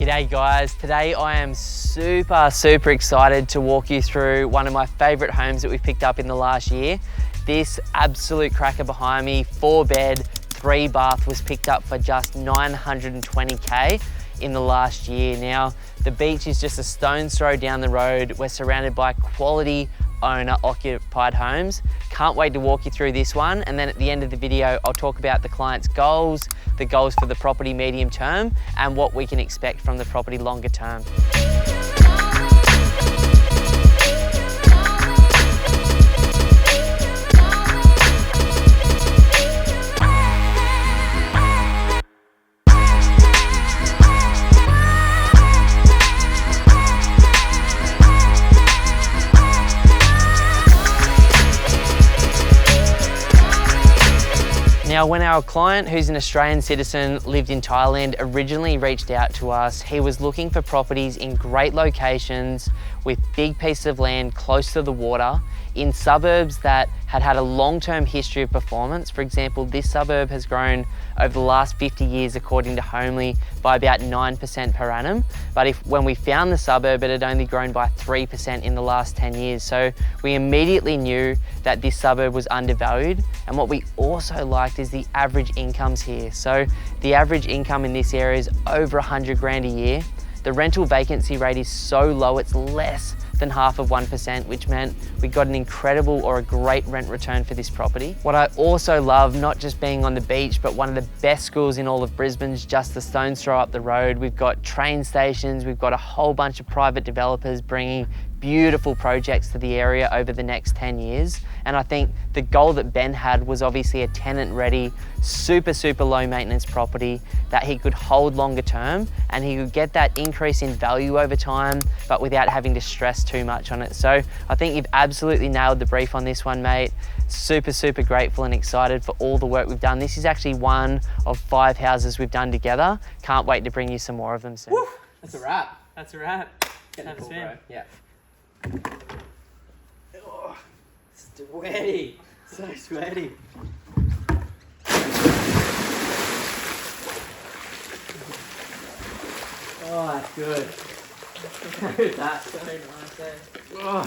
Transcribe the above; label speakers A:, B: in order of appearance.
A: G'day guys, today I am super excited to walk you through one of my favourite homes that we've picked up in the last year. This absolute cracker behind me, 4-bed, 3-bath, was picked up for just 920k in the last year. Now, the beach is just a stone's throw down the road. We're surrounded by quality owner-occupied homes. Can't wait to walk you through this one, and then at the end of the video I'll talk about the client's goals, the goals for the property medium term, and what we can expect from the property longer term. Now, when our client, who's an Australian citizen, lived in Thailand, originally reached out to us, he was looking for properties in great locations with big pieces of land close to the water in suburbs that had a long-term history of performance. For example, this suburb has grown over the last 50 years, according to Homely, by about 9% per annum. But when we found the suburb, it had only grown by 3% in the last 10 years. So we immediately knew that this suburb was undervalued. And what we also liked is the average incomes here. So the average income in this area is over 100 grand a year. The rental vacancy rate is so low, it's less than half of 1%, which meant we got an incredible or a great rent return for this property. What I also love, not just being on the beach, but one of the best schools in all of Brisbane is just a stone's throw up the road. We've got train stations, we've got a whole bunch of private developers bringing beautiful projects to the area over the next 10 years. And I think the goal that Ben had was obviously a tenant ready, super low maintenance property that he could hold longer term, and he could get that increase in value over time, but without having to stress too much on it. So I think you've absolutely nailed the brief on this one, mate. Super grateful and excited for all the work we've done. This is actually one of 5 houses we've done together. Can't wait to bring you some more of them soon.
B: Woo! That's a wrap. That's a wrap.
A: Getting cool,
B: bro.
A: Yeah.
B: Oh, sweaty. So sweaty. Oh, that's good. Look at that. So nice, eh? Oh.